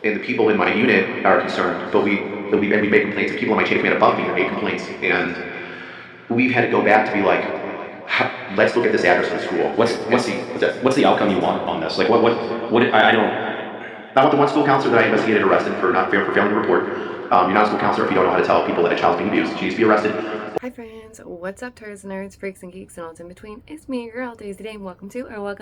and the people in my unit are concerned, but we make complaints, and people in my chain of command above me have made complaints, and we've had to go back to be like, let's look at this address of the school. What's the outcome you want on this? Like I don't. I want the one school counselor that I investigated arrested for failing to report. You're not a school counselor if you don't know how to tell people that a child's being abused. She needs to be arrested. Hi friends, what's up turds, nerds, freaks, and geeks, and all in between? It's me, your girl, Daisy Day, and welcome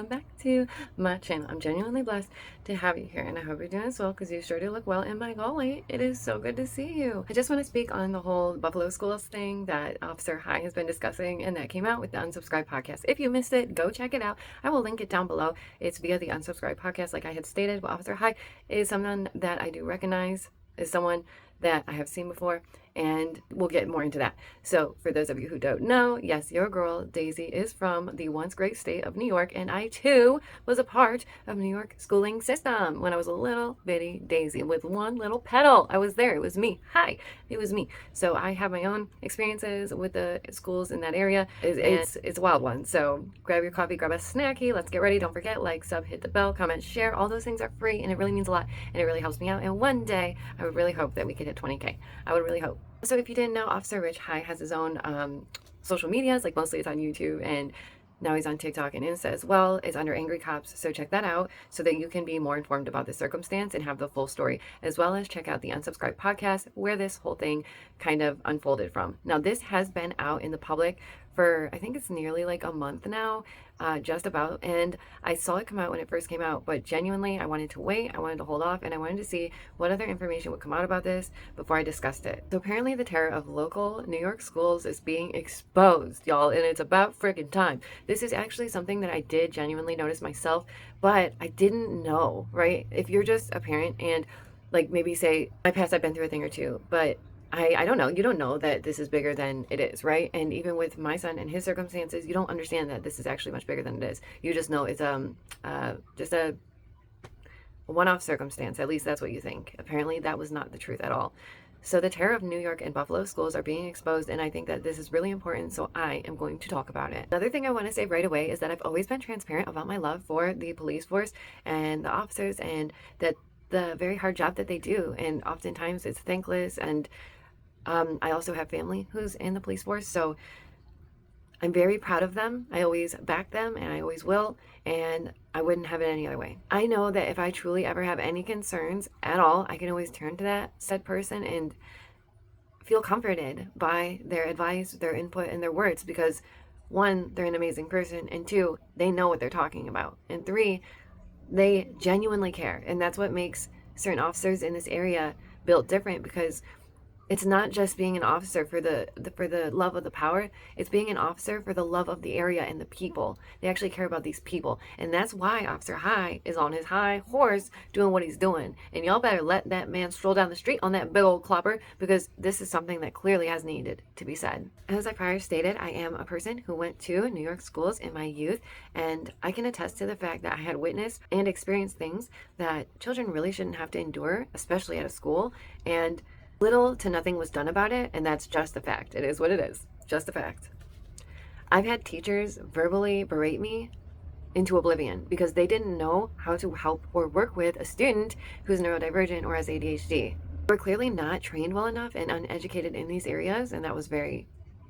back to my channel. I'm genuinely blessed to have you here, and I hope you're doing as well, because you sure do look well, and by golly, it is so good to see you. I just want to speak on the whole Buffalo Schools thing that Officer High has been discussing, and that came out with the Unsubscribed podcast. If you missed it, go check it out. I will link it down below. It's via the Unsubscribed podcast, like I had stated, but Officer High is someone that I do recognize, is someone that I have seen before, and we'll get more into that. So for those of you who don't know, yes, your girl Daisy is from the once great state of New York, and I too was a part of New York schooling system when I was a little bitty Daisy with one little pedal. I was there. It was me. Hi, it was me. So I have my own experiences with the schools in that area. It's a wild one. So grab your coffee, grab a snacky. Let's get ready. Don't forget, like, sub, hit the bell, comment, share. All those things are free, and it really means a lot, and it really helps me out. And one day I would really hope that we could hit 20K. I would really hope. So if you didn't know, Officer Rich High has his own social medias, like mostly it's on YouTube, and now he's on TikTok and Insta as well. It's under Angry Cops, so check that out so that you can be more informed about the circumstance and have the full story, as well as check out the Unsubscribed podcast where this whole thing kind of unfolded from. Now, this has been out in the public for, I think it's nearly like a month now, just about, and I saw it come out when it first came out, but genuinely I wanted to wait, I wanted to hold off, and I wanted to see what other information would come out about this before I discussed it. So apparently the terror of local New York schools is being exposed, y'all, and it's about freaking time. This is actually something that I did genuinely notice myself, but I didn't know, right? If you're just a parent and like maybe say, my past, I've been through a thing or two, but I don't know. You don't know that this is bigger than it is, right? And even with my son and his circumstances, you don't understand that this is actually much bigger than it is. You just know it's just a one-off circumstance. At least that's what you think. Apparently, that was not the truth at all. So the terror of New York and Buffalo schools are being exposed, and I think that this is really important, so I am going to talk about it. Another thing I want to say right away is that I've always been transparent about my love for the police force and the officers, and that the very hard job that they do, and oftentimes it's thankless, and I also have family who's in the police force, so I'm very proud of them. I always back them, and I always will, and I wouldn't have it any other way. I know that if I truly ever have any concerns at all, I can always turn to that said person and feel comforted by their advice, their input, and their words, because one, they're an amazing person, and two, they know what they're talking about, and three, they genuinely care. And that's what makes certain officers in this area built different, because it's not just being an officer for the love of the power. It's being an officer for the love of the area and the people. They actually care about these people. And that's why Officer High is on his high horse doing what he's doing. And y'all better let that man stroll down the street on that big old clopper, because this is something that clearly has needed to be said. As I prior stated, I am a person who went to New York schools in my youth, and I can attest to the fact that I had witnessed and experienced things that children really shouldn't have to endure, especially at a school. And little to nothing was done about it, and that's just a fact. It is what it is. Just a fact. I've had teachers verbally berate me into oblivion because they didn't know how to help or work with a student who's neurodivergent or has ADHD. We're clearly not trained well enough and uneducated in these areas, and that was very,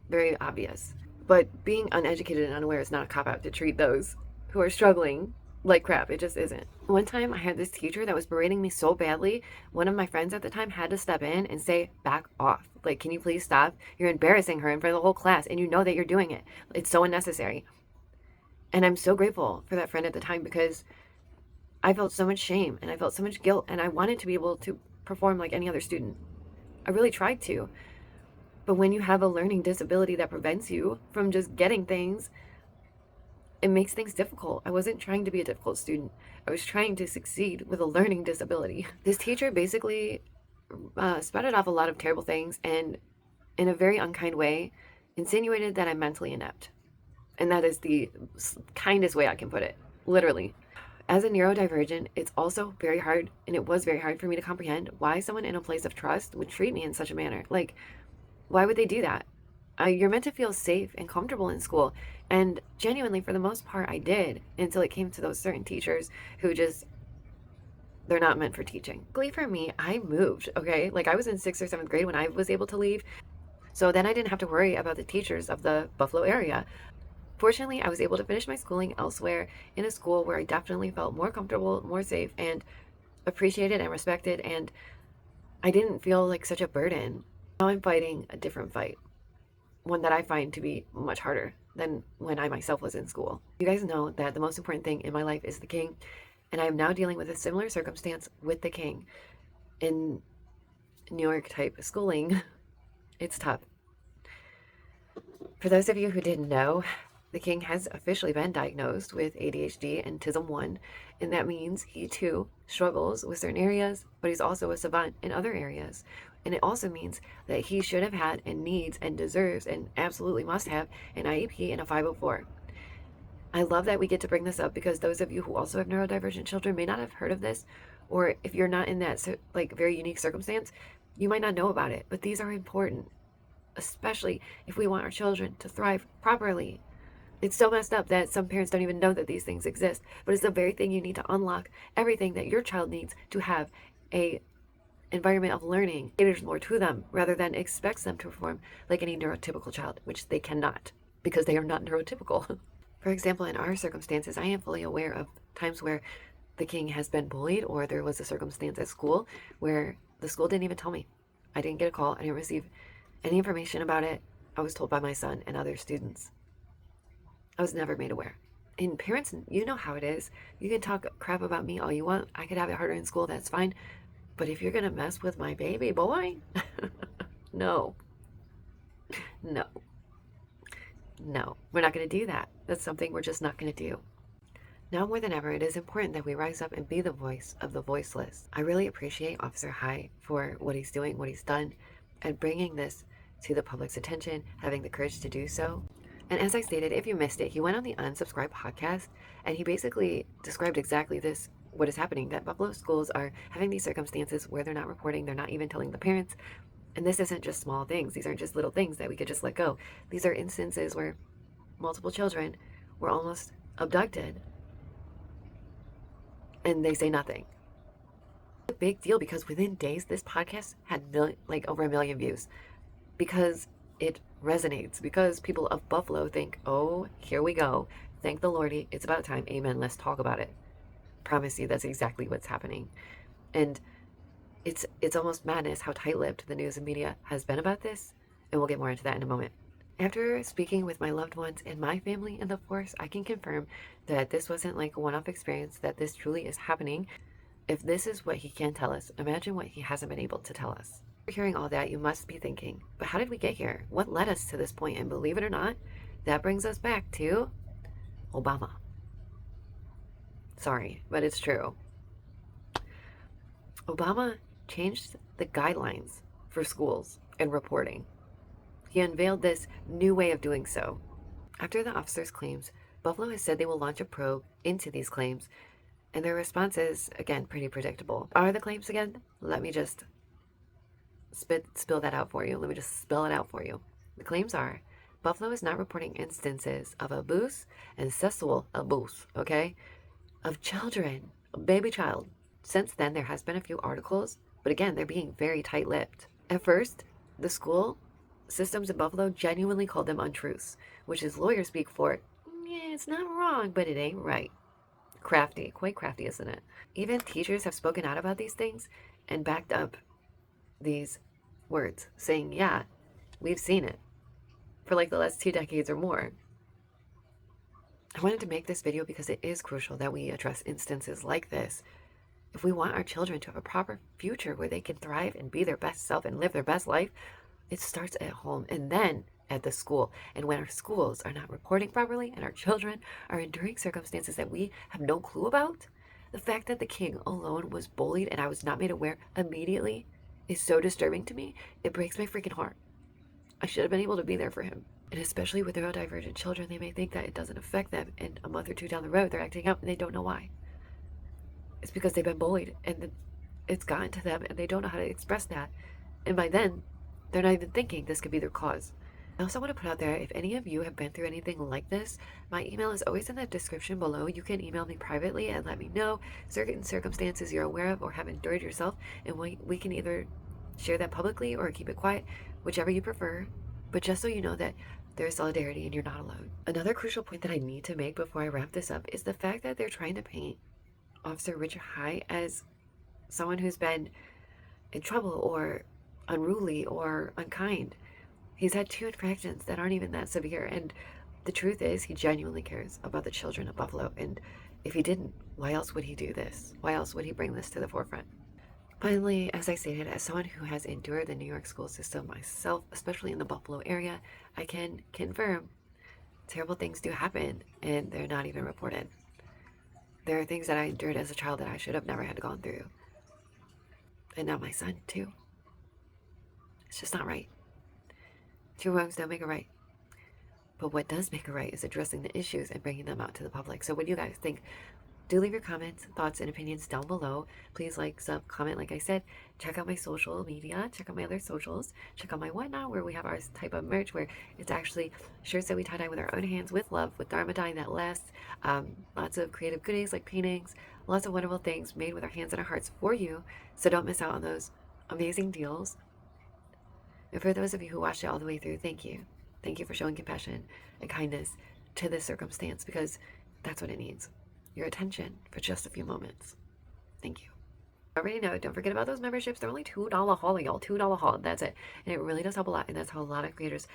very obvious. But being uneducated and unaware is not a cop-out to treat those who are struggling like crap. It just isn't. One time I had this teacher that was berating me so badly, one of my friends at the time had to step in and say, back off. Like, can you please stop? You're embarrassing her in front of the whole class, and you know that you're doing it. It's so unnecessary. And I'm so grateful for that friend at the time, because I felt so much shame and I felt so much guilt, and I wanted to be able to perform like any other student. I really tried to. But when you have a learning disability that prevents you from just getting things, it makes things difficult. I wasn't trying to be a difficult student. I was trying to succeed with a learning disability. This teacher basically spouted off a lot of terrible things, and in a very unkind way, insinuated that I'm mentally inept. And that is the kindest way I can put it, literally. As a neurodivergent, it's also very hard, and it was very hard for me to comprehend why someone in a place of trust would treat me in such a manner. Like, why would they do that? You're meant to feel safe and comfortable in school. And genuinely, for the most part, I did, until it came to those certain teachers who just they're not meant for teaching. Luckily for me, I moved, okay? Like I was in 6th or 7th grade when I was able to leave. So then I didn't have to worry about the teachers of the Buffalo area. Fortunately, I was able to finish my schooling elsewhere in a school where I definitely felt more comfortable, more safe, and appreciated and respected, and I didn't feel like such a burden. Now I'm fighting a different fight, one that I find to be much harder than when I myself was in school. You guys know that the most important thing in my life is the king, and I am now dealing with a similar circumstance with the king. In New York type schooling, it's tough. For those of you who didn't know, the king has officially been diagnosed with ADHD and Tism 1, and that means he too struggles with certain areas, but he's also a savant in other areas. And it also means that he should have had and needs and deserves and absolutely must have an IEP and a 504. I love that we get to bring this up because those of you who also have neurodivergent children may not have heard of this, or if you're not in that like very unique circumstance, you might not know about it, but these are important, especially if we want our children to thrive properly. It's so messed up that some parents don't even know that these things exist, but it's the very thing you need to unlock everything that your child needs to have a environment of learning. There's more to them rather than expects them to perform like any neurotypical child, which they cannot because they are not neurotypical. For example, in our circumstances, I am fully aware of times where the king has been bullied, or there was a circumstance at school where the school didn't even tell me. I didn't get a call. I didn't receive any information about it. I was told by my son and other students. I was never made aware. And parents, you know how it is. You can talk crap about me all you want. I could have it harder in school, that's fine. But if you're gonna mess with my baby boy, no. No. No, we're not gonna do that. That's something we're just not gonna do. Now more than ever, it is important that we rise up and be the voice of the voiceless. I really appreciate Officer High for what he's doing, what he's done, and bringing this to the public's attention, having the courage to do so. And as I stated, if you missed it, he went on the Unsubscribe podcast and he basically described exactly this, what is happening, that Buffalo schools are having these circumstances where they're not reporting, they're not even telling the parents. And this isn't just small things. These aren't just little things that we could just let go. These are instances where multiple children were almost abducted and they say nothing. It's a big deal because within days, this podcast had over 1 million views because it resonates, because people of Buffalo think, oh, here we go. Thank the Lordy. It's about time. Amen. Let's talk about it. Promise you that's exactly what's happening. And it's almost madness how tight-lipped the news and media has been about this. And we'll get more into that in a moment. After speaking with my loved ones and my family in the force, I can confirm that this wasn't like a one-off experience, that this truly is happening. If this is what he can tell us, imagine what he hasn't been able to tell us. Hearing all that, you must be thinking, but how did we get here? What led us to this point? And believe it or not, that brings us back to Obama. Sorry, but it's true. Obama changed the guidelines for schools and reporting. He unveiled this new way of doing so. After the officer's claims, Buffalo has said they will launch a probe into these claims, and their response is, again, pretty predictable. Are the claims again? Let me just spill that out for you. Let me just spell it out for you. The claims are, Buffalo is not reporting instances of abuse and sexual abuse, okay, of children, a baby child. Since then, there has been a few articles, but again, they're being very tight-lipped. At first, the school systems in Buffalo genuinely called them untruths, which is lawyer speak for, yeah, it's not wrong, but it ain't right. Crafty, quite crafty, isn't it? Even teachers have spoken out about these things and backed up these words, saying, yeah, we've seen it for like the last 2 decades or more. I wanted to make this video because it is crucial that we address instances like this. If we want our children to have a proper future where they can thrive and be their best self and live their best life, it starts at home and then at the school. And when our schools are not reporting properly and our children are enduring circumstances that we have no clue about, the fact that the king alone was bullied and I was not made aware immediately is so disturbing to me. It breaks my freaking heart. I should have been able to be there for him. And especially with neurodivergent children, they may think that it doesn't affect them, and a month or two down the road, they're acting up and they don't know why. It's because they've been bullied and it's gotten to them and they don't know how to express that. And by then, they're not even thinking this could be their cause. I also want to put out there, if any of you have been through anything like this, my email is always in the description below. You can email me privately and let me know certain circumstances you're aware of or have endured yourself, and we can either share that publicly or keep it quiet, whichever you prefer. But just so you know that there's solidarity and you're not alone. Another crucial point that I need to make before I wrap this up is the fact that they're trying to paint Officer Richard High as someone who's been in trouble or unruly or unkind. He's had 2 infractions that aren't even that severe, and the truth is he genuinely cares about the children of Buffalo, and if he didn't, why else would he do this? Why else would he bring this to the forefront? Finally, as I stated, as someone who has endured the New York school system myself, especially in the Buffalo area, I can confirm terrible things do happen and they're not even reported. There are things that I endured as a child that I should have never had gone through. And now my son, too. It's just not right. 2 wrongs don't make a right. But what does make a right is addressing the issues and bringing them out to the public. So what do you guys think? Do leave your comments, thoughts, and opinions down below. Please like, sub, comment, like I said. Check out my social media. Check out my other socials. Check out my whatnot, where we have our type of merch where it's actually shirts that we tie-dye with our own hands, with love, with Dharma dye that lasts. Lots of creative goodies like paintings. Lots of wonderful things made with our hands and our hearts for you. So don't miss out on those amazing deals. And for those of you who watched it all the way through, thank you. Thank you for showing compassion and kindness to this circumstance, because that's what it needs. Your attention for just a few moments. Thank you. Already know, don't forget about those memberships. They're only $2 haul, y'all. $2 haul. That's it. And it really does help a lot. And that's how a lot of creators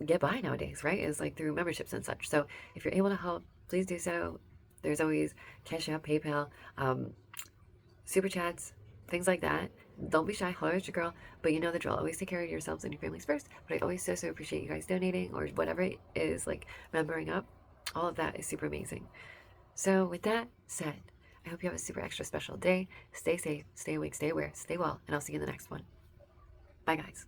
get by nowadays, right? Is like through memberships and such. So if you're able to help, please do so. There's always Cash App, PayPal, Super Chats, things like that. Don't be shy, holler at your girl, but you know the drill. Always take care of yourselves and your families first. But I always so appreciate you guys donating or whatever it is, like membering up. All of that is super amazing. So with that said, I hope you have a super extra special day. Stay safe, stay awake, stay aware, stay well, and I'll see you in the next one. Bye, guys.